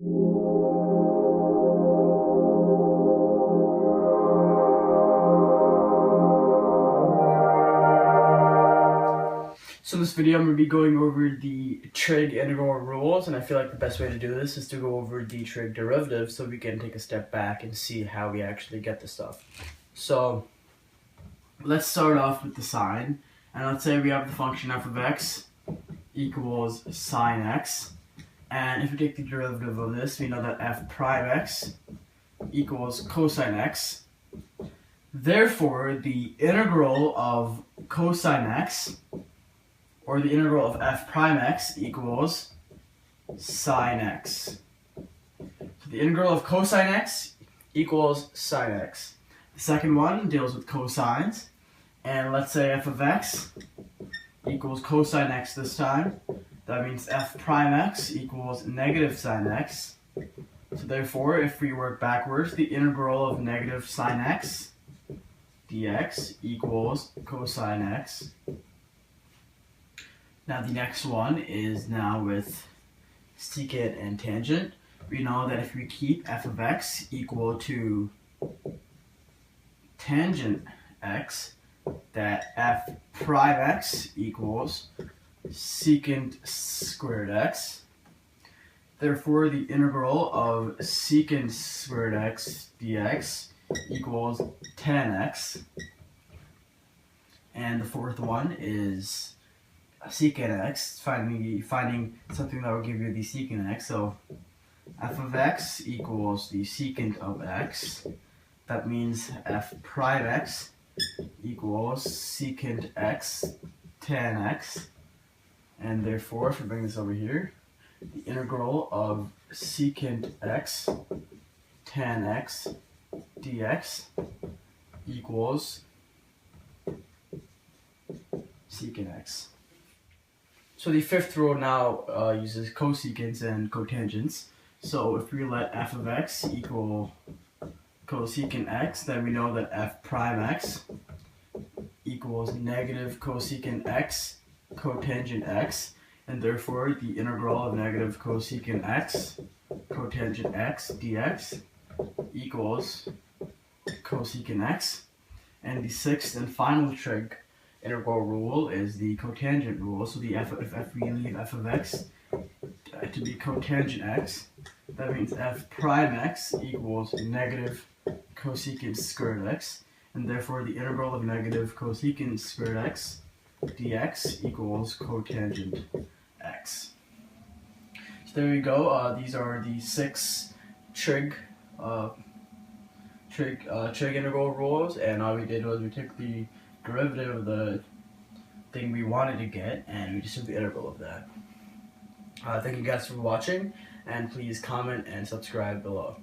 So in this video I'm going to be going over the trig integral rules, and I feel like the best way to do this is to go over the trig derivative so we can take a step back and see how we actually get the stuff. So let's start off with the sign, and let's say we have the function f of x equals sine x, and if we take the derivative of this, we know that f prime x equals cosine x. Therefore, the integral of cosine x, or the integral of f prime x, equals sine x. So the integral of cosine x equals sine x. The second one deals with cosines, and let's say f of x equals cosine x this time. That means f prime x equals negative sine x. So therefore, if we work backwards, the integral of negative sine x dx equals cosine x. Now the next one is now with secant and tangent. We know that if we keep f of x equal to tangent x, that f prime x equals secant squared x. Therefore, the integral of secant squared x dx equals tan x. And the fourth one is secant x, finding something that will give you the secant x. So f of x equals the secant of x. That means f prime x equals secant x tan x. And therefore, if we bring this over here, the integral of secant x tan x dx equals secant x. So the fifth rule now uses cosecants and cotangents. So if we let f of x equal cosecant x, then we know that f prime x equals negative cosecant x cotangent x, and therefore the integral of negative cosecant x cotangent x dx equals cosecant x. And the sixth and final trig integral rule is the cotangent rule. So the if we leave f of x to be cotangent x, that means f prime x equals negative cosecant squared x, and therefore the integral of negative cosecant squared x dx equals cotangent x. So there you go. These are the 6 trig integral rules, and all we did was we took the derivative of the thing we wanted to get, and we just took the integral of that. Thank you guys for watching, and please comment and subscribe below.